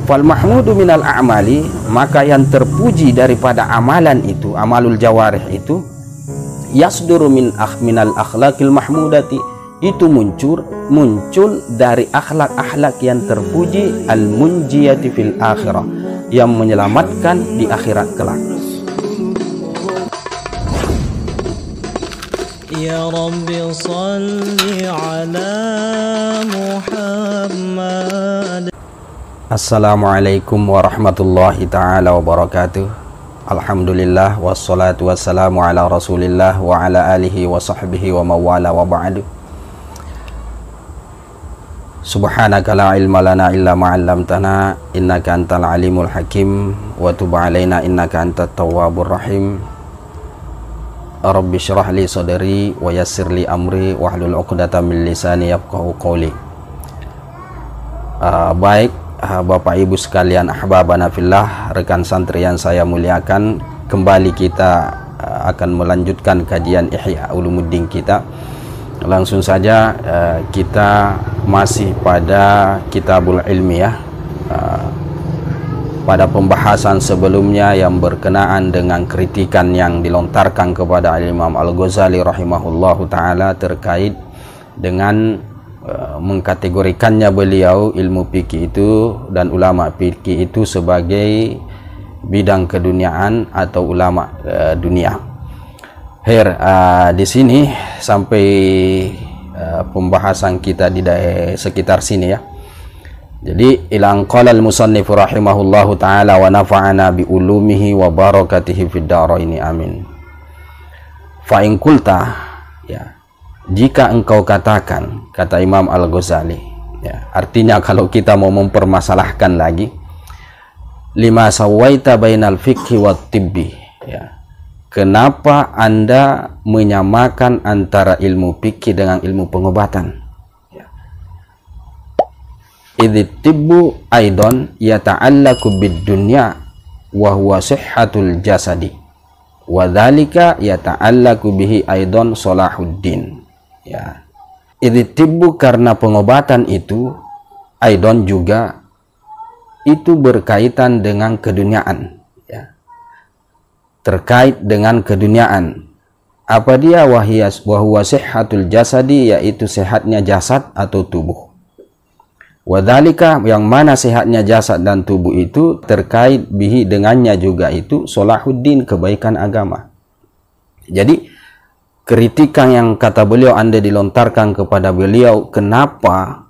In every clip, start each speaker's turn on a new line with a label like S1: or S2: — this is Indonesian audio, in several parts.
S1: Fal mahmudu minal a'mali, maka yang terpuji daripada amalan itu, amalul jawarih itu, yasduru minal akhlaqil mahmudati, itu muncul dari akhlak-akhlak yang terpuji, al munjiyati fil akhirah, yang menyelamatkan di akhirat kelak.
S2: Ya Rabbi salli ala Muhammad.
S1: Assalamualaikum warahmatullahi ta'ala wabarakatuh. Alhamdulillah wassalatu wassalamu ala rasulillah wa ala alihi wa sahbihi wa mawala wa ba'du. Subhanaka la ilma lana illa ma'allamtana innaka antal alimul hakim wa tub alaina innaka antat tawwabur rahim. Rabbi syrah li sadri wa yassir li amri wahlul 'uqdatam min lisani yafqahu qawli. Baik Bapak Ibu sekalian, ahbabana fillah, rekan santri yang saya muliakan, kembali kita akan melanjutkan kajian Ihya Ulumuddin kita. Langsung saja kita masih pada Kitabul Ilmi ya. Pada pembahasan sebelumnya yang berkenaan dengan kritikan yang dilontarkan kepada Imam Al-Ghazali rahimahullahu ta'ala terkait dengan mengkategorikannya beliau ilmu fikih itu dan ulama fikih itu sebagai bidang keduniaan atau ulama dunia. Di sini sampai pembahasan kita di sekitar sini ya. Jadi ilang qala al-musannif rahimahullahu taala wa nafa'ana bi ulumihi wa barakatihi fid dharaini amin. Fa in qulta, ya, jika engkau katakan, kata Imam Al-Ghazali ya, artinya kalau kita mau mempermasalahkan lagi, lima sawaita bainal fikhi wat tibbi ya, kenapa Anda menyamakan antara ilmu fikih dengan ilmu pengobatan ya. Idh tibbu aidon yata'allaku bid dunya wa huwa sihhatul jasadi wa dzalika yata'allaku bihi aidon salahuddin ya. Idh-tibbu, karena pengobatan itu, aidon juga, itu berkaitan dengan keduniaan ya. Terkait dengan keduniaan. Apa dia? Wahuwa sihhatul jasadi, yaitu sehatnya jasad atau tubuh. Wadhalika, yang mana sehatnya jasad dan tubuh itu terkait bihi, dengannya juga itu salahuddin, kebaikan agama. Jadi kritikan yang kata beliau Anda dilontarkan kepada beliau, kenapa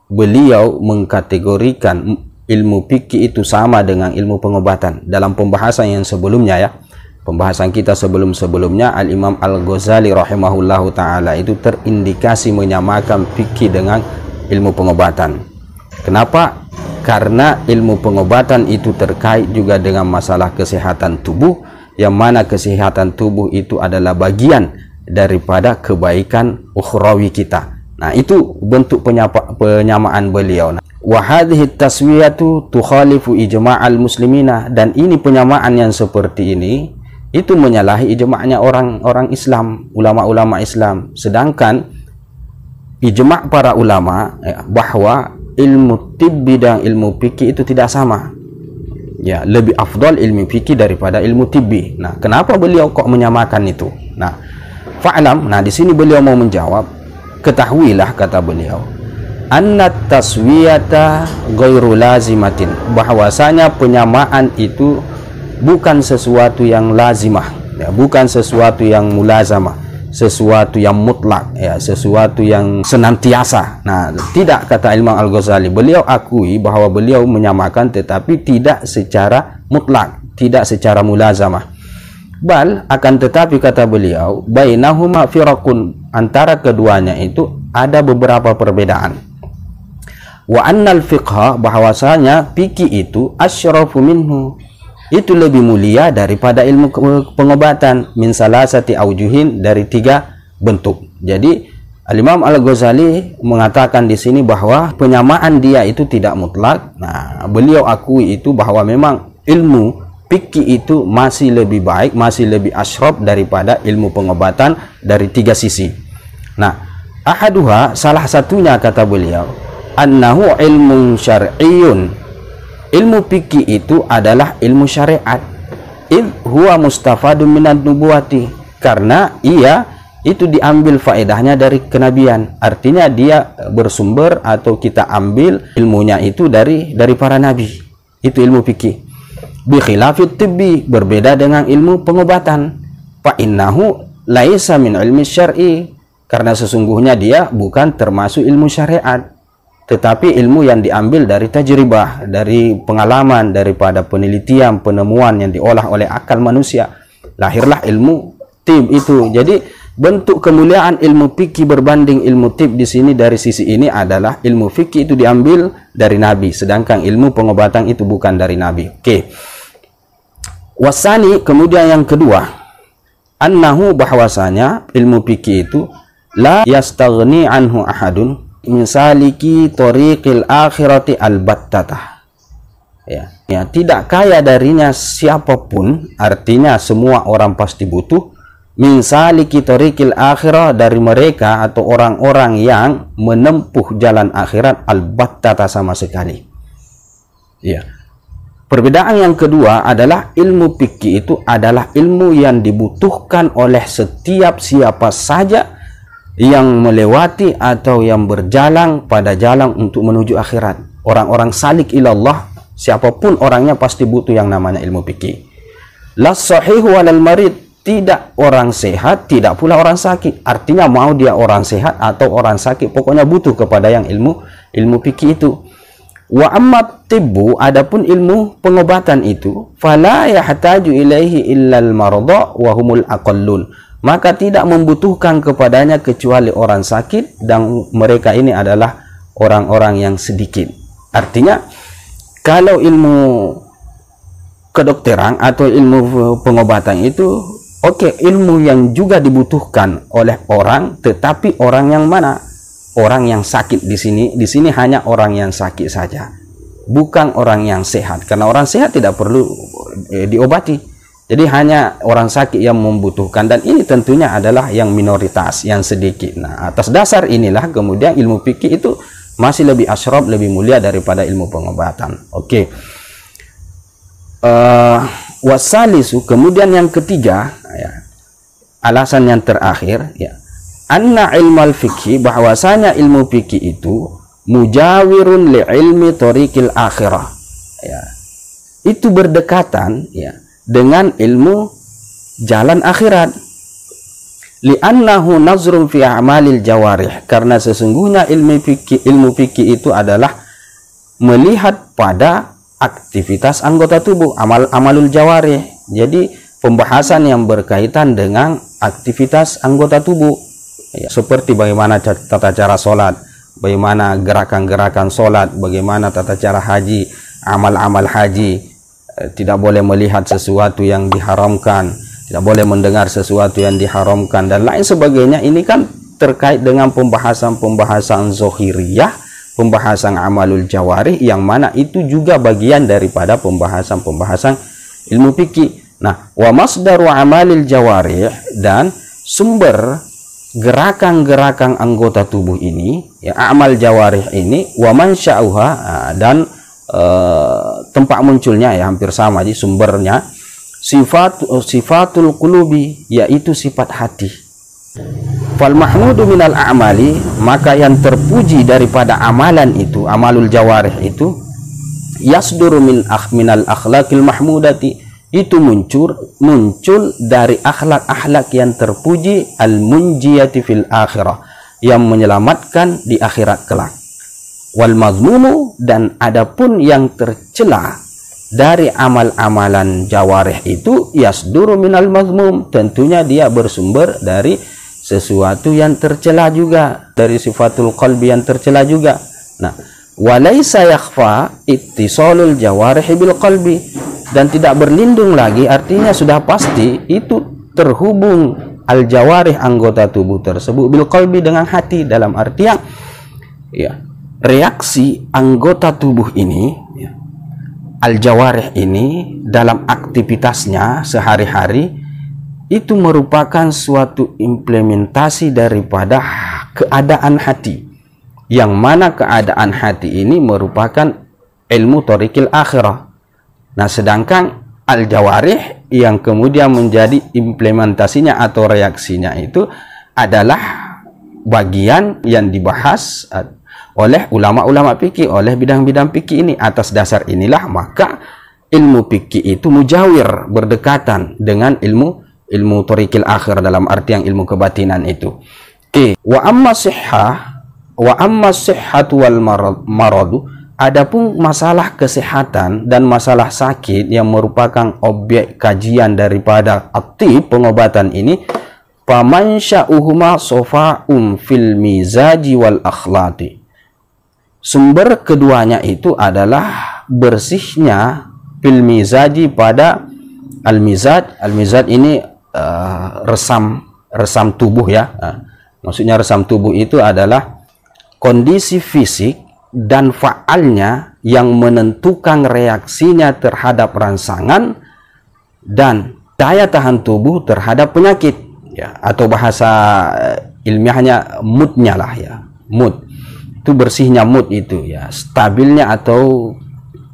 S1: beliau mengkategorikan ilmu fikih itu sama dengan ilmu pengobatan. Dalam pembahasan yang sebelumnya ya, pembahasan kita sebelumnya, Al-Imam Al-Ghazali rahimahullahu ta'ala itu terindikasi menyamakan fikih dengan ilmu pengobatan. Kenapa? Karena ilmu pengobatan itu terkait juga dengan masalah kesehatan tubuh, yang mana kesehatan tubuh itu adalah bagian daripada kebaikan ukhrawi kita. Nah, itu bentuk penyamaan beliau. Wa hadhihi taswiyatu tukhalifu ijma'al muslimina, dan ini penyamaan yang seperti ini itu menyalahi ijma'nya orang Islam, ulama-ulama Islam. Sedangkan ijma' para ulama ya, bahwa ilmu tibbi dan ilmu fikih itu tidak sama. Ya, lebih afdal ilmu fikih daripada ilmu tibbi. Nah, kenapa beliau kok menyamakan itu? Nah, fa'lam, nah di sini beliau mau menjawab, ketahuilah kata beliau, anna taswiyata ghairu lazimatin, bahwasanya penyamaan itu bukan sesuatu yang lazimah ya, bukan sesuatu yang mulazamah, sesuatu yang mutlak ya, sesuatu yang senantiasa. Nah, tidak, kata Imam Al-Ghazali, beliau akui bahwa beliau menyamakan tetapi tidak secara mutlak, tidak secara mulazamah. Bal, akan tetapi kata beliau, bainahuma firaqun, antara keduanya itu ada beberapa perbedaan. Wa annal fiqha, bahwasanya fikih itu asyrafu minhu, itu lebih mulia daripada ilmu pengobatan, min salasati aujuhin, dari 3 bentuk. Jadi Al-Imam Al-Ghazali mengatakan di sini bahwa penyamaan dia itu tidak mutlak. Nah, beliau akui itu bahwa memang ilmu fikih itu masih lebih baik, masih lebih asyraf daripada ilmu pengobatan dari 3 sisi. Nah, ahaduha, salah satunya kata beliau, annahu ilmun syar'iyyun ilmu fikih itu adalah ilmu syariat. Huwa mustafadun minad nubuwati, karena ia itu diambil faedahnya dari kenabian. Artinya dia bersumber atau kita ambil ilmunya itu dari para nabi. Itu ilmu fikih. Bi khilafit tibbi, berbeda dengan ilmu pengobatan. Fa innahu laisa min ilmi syar'i, karena sesungguhnya dia bukan termasuk ilmu syariat, tetapi ilmu yang diambil dari tajribah, dari pengalaman, daripada penelitian, penemuan yang diolah oleh akal manusia. Lahirlah ilmu tib itu. Jadi bentuk kemuliaan ilmu fikih berbanding ilmu tib di sini dari sisi ini adalah ilmu fikih itu diambil dari nabi, sedangkan ilmu pengobatan itu bukan dari nabi. Oke. Wasani, kemudian yang kedua, annahu, bahwasanya ilmu fikih itu la yastaghni anhu ahadun min saliki tariqil akhirati albattatah. Ya, tidak kaya darinya siapapun, artinya semua orang pasti butuh, min saliki tariqil akhirah, dari mereka atau orang-orang yang menempuh jalan akhirat albattatah, sama sekali. Ya. Perbedaan yang kedua adalah ilmu fikih itu adalah ilmu yang dibutuhkan oleh setiap siapa saja yang melewati atau yang berjalan pada jalan untuk menuju akhirat. Orang-orang salik ilallah, siapapun orangnya pasti butuh yang namanya ilmu fikih. La sahihu walal marid, tidak orang sehat, tidak pula orang sakit. Artinya mau dia orang sehat atau orang sakit, pokoknya butuh kepada yang ilmu fikih itu. Wa ammat tibbu, adapun ilmu pengobatan itu, fala yahtaju ilaihi illal marda wa humul aqallun, maka tidak membutuhkan kepadanya kecuali orang sakit, dan mereka ini adalah orang-orang yang sedikit. Artinya kalau ilmu kedokteran atau ilmu pengobatan itu ilmu yang juga dibutuhkan oleh orang, tetapi orang yang mana? Orang yang sakit di sini hanya orang yang sakit saja, bukan orang yang sehat, karena orang sehat tidak perlu diobati. Jadi hanya orang sakit yang membutuhkan, dan ini tentunya adalah yang minoritas, yang sedikit. Nah, atas dasar inilah kemudian ilmu fikih itu masih lebih asyraf, lebih mulia daripada ilmu pengobatan. Oke. Wasalisu, kemudian yang ketiga, ya, alasan yang terakhir, ya, anna ilmal fikih, bahwasanya ilmu fikih itu mujawirun li ilmi tariqil akhirah, ya, itu berdekatan, ya, dengan ilmu jalan akhirat. Li'annahu nazrun fi a'malil jawarih, karena sesungguhnya ilmu fikih itu adalah melihat pada aktivitas anggota tubuh, amalul jawarih. Jadi pembahasan yang berkaitan dengan aktivitas anggota tubuh, ya, seperti bagaimana tata cara sholat, bagaimana gerakan-gerakan sholat, bagaimana tata cara haji, amal-amal haji. Tidak boleh melihat sesuatu yang diharamkan, tidak boleh mendengar sesuatu yang diharamkan, dan lain sebagainya. Ini kan terkait dengan pembahasan zohiriyah, pembahasan amalul jawarih, yang mana itu juga bagian daripada pembahasan ilmu fikih. Nah, wa masdaru amalil jawarih, dan sumber gerakan-gerakan anggota tubuh ini, ya, amal jawarih ini, wa mansya'uha, dan tempat munculnya, ya, hampir sama di sumbernya, sifatul qulubi, yaitu sifat hati. Fal mahmudu minal a'mali, maka yang terpuji daripada amalan itu, amalul jawarih itu, yasduru minal akhlaqil mahmudati, itu muncul dari akhlak-akhlak yang terpuji, al munjiyati fil akhirah, yang menyelamatkan di akhirat kelak. Wal mazmumu, dan adapun yang tercela dari amal-amalan jawarih itu, yasduru minal mazmum, tentunya dia bersumber dari sesuatu yang tercela juga, dari sifatul qalbi yang tercela juga. Nah, walaysa yakhfa ittisalul jawarih bil qalbi, dan tidak berlindung lagi, artinya sudah pasti itu terhubung al jawarih, anggota tubuh tersebut, bil qalbi, dengan hati, dalam artian, ya, reaksi anggota tubuh ini, ya, al jawarih ini dalam aktivitasnya sehari-hari itu merupakan suatu implementasi daripada keadaan hati, yang mana keadaan hati ini merupakan ilmu thariqil akhirah. Nah, sedangkan al-jawarih yang kemudian menjadi implementasinya atau reaksinya itu adalah bagian yang dibahas oleh ulama-ulama fikih, oleh bidang-bidang fikih ini. Atas dasar inilah maka ilmu fikih itu mujawir, berdekatan dengan ilmu thariqil akhir dalam arti yang ilmu kebatinan itu. Oke, wa amma sihhatu wal maradu, adapun masalah kesehatan dan masalah sakit yang merupakan objek kajian daripada at-tib, pengobatan ini, famansya'uhuma sofa'um fil mizaji wal akhlati. Sumber keduanya itu adalah bersihnya fil mizaji pada al-mizaj. Al-mizaj ini resam tubuh ya. Maksudnya resam tubuh itu adalah kondisi fisik dan faalnya yang menentukan reaksinya terhadap rangsangan dan daya tahan tubuh terhadap penyakit ya, atau bahasa ilmiahnya moodnya lah ya, mood itu, bersihnya mood itu ya, stabilnya atau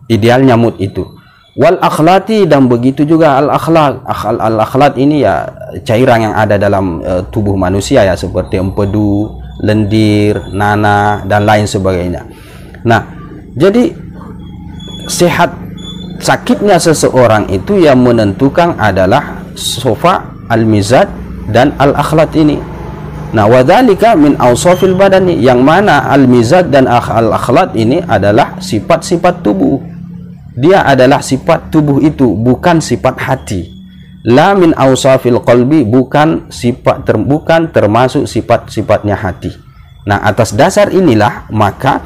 S1: idealnya mood itu. Wal akhlati, dan begitu juga al akhlak ini ya cairan yang ada dalam tubuh manusia ya, seperti empedu, lendir, nanah dan lain sebagainya. Nah, jadi sehat sakitnya seseorang itu yang menentukan adalah sofa, al-mizaj dan al-akhlaq ini. Nah, wadzalika min awsafil badani, yang mana al-mizaj dan al-akhlaq ini adalah sifat-sifat tubuh. Dia adalah sifat tubuh itu, bukan sifat hati. La min awsafil qalbi, bukan termasuk sifat-sifatnya hati. Nah, atas dasar inilah maka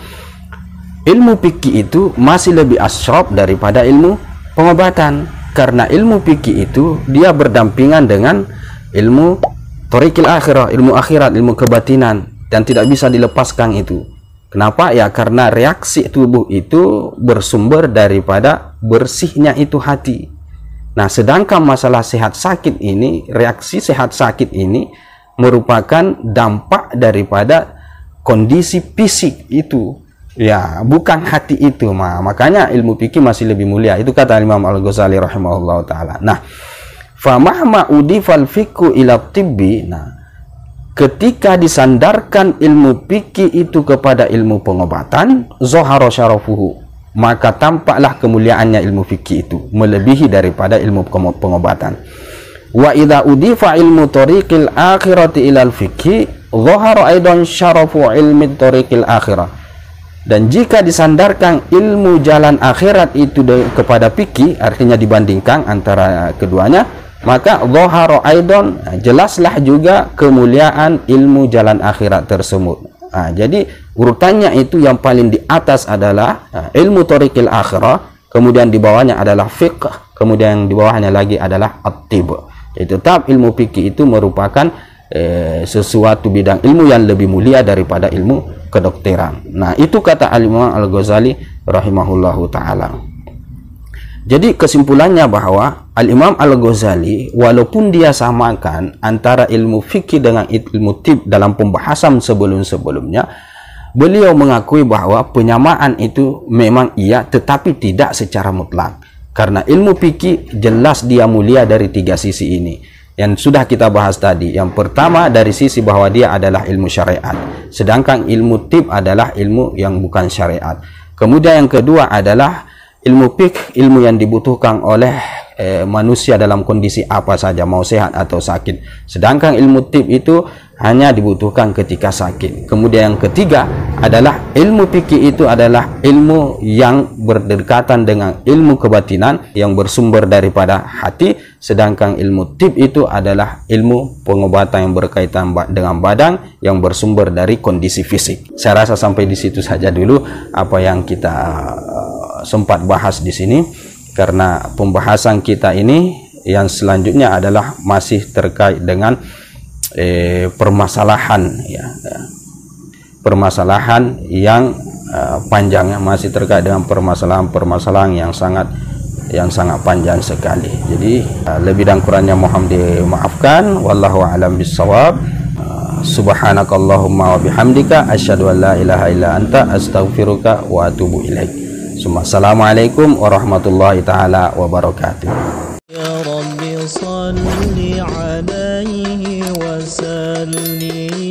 S1: ilmu fikih itu masih lebih asyraf daripada ilmu pengobatan, karena ilmu fikih itu dia berdampingan dengan ilmu thariqil akhirah, ilmu akhirat, ilmu kebatinan, dan tidak bisa dilepaskan itu. Kenapa? Ya karena reaksi tubuh itu bersumber daripada bersihnya itu hati. Nah, sedangkan masalah sehat sakit ini, reaksi sehat sakit ini merupakan dampak daripada kondisi fisik itu. Ya, bukan hati itu. Makanya ilmu fikih masih lebih mulia. Itu kata Imam Al-Ghazali rahimahullah ta'ala. Nah, famahma udifal fikhu ila tibbi. Nah, ketika disandarkan ilmu fikih itu kepada ilmu pengobatan, zahara syarafuhu, maka tampaklah kemuliaannya ilmu fikih itu melebihi daripada ilmu pengobatan. Wa idza udifa ilmu thariqil akhirati ilal fikhi, zahara aidan syarafu ilmi thariqil akhirah. Dan jika disandarkan ilmu jalan akhirat itu kepada fikih, artinya dibandingkan antara keduanya, maka zahara aidan, jelaslah juga kemuliaan ilmu jalan akhirat tersebut. Jadi urutannya itu yang paling di atas adalah ilmu thariqil akhirah, kemudian di bawahnya adalah fiqh, kemudian di bawahnya lagi adalah at-tib. Tetap ilmu fikih itu merupakan sesuatu bidang ilmu yang lebih mulia daripada ilmu kedokteran. Nah, itu kata Al-Imam Al-Ghazali rahimahullahu ta'ala. Jadi kesimpulannya bahwa Al-Imam Al-Ghazali walaupun dia samakan antara ilmu fikih dengan ilmu tib dalam pembahasan sebelum-sebelumnya, beliau mengakui bahwa penyamaan itu memang iya, tetapi tidak secara mutlak. Karena ilmu fikih jelas dia mulia dari tiga sisi ini yang sudah kita bahas tadi. Yang pertama dari sisi bahwa dia adalah ilmu syariat, sedangkan ilmu tib adalah ilmu yang bukan syariat. Kemudian yang kedua adalah ilmu fikih, ilmu yang dibutuhkan oleh manusia dalam kondisi apa saja, mau sehat atau sakit. Sedangkan ilmu tib itu hanya dibutuhkan ketika sakit. Kemudian yang ketiga adalah ilmu fikih itu adalah ilmu yang berdekatan dengan ilmu kebatinan yang bersumber daripada hati. Sedangkan ilmu tib itu adalah ilmu pengobatan yang berkaitan dengan badan yang bersumber dari kondisi fisik. Saya rasa sampai di situ saja dulu apa yang kita sempat bahas di sini, karena pembahasan kita ini yang selanjutnya adalah masih terkait dengan permasalahan ya, permasalahan yang panjang, masih terkait dengan permasalahan yang sangat panjang sekali. Jadi lebih dan kurangnya mohon dimaafkan. Wallahu a'lam bissawab. Subhanakallahumma wa bihamdika asyhadu an la ilaha illa anta astaghfiruka wa atubu ilaik. Assalamualaikum warahmatullahi taala wabarakatuh.
S2: Ya Rabbi salli alaihi wa sallim.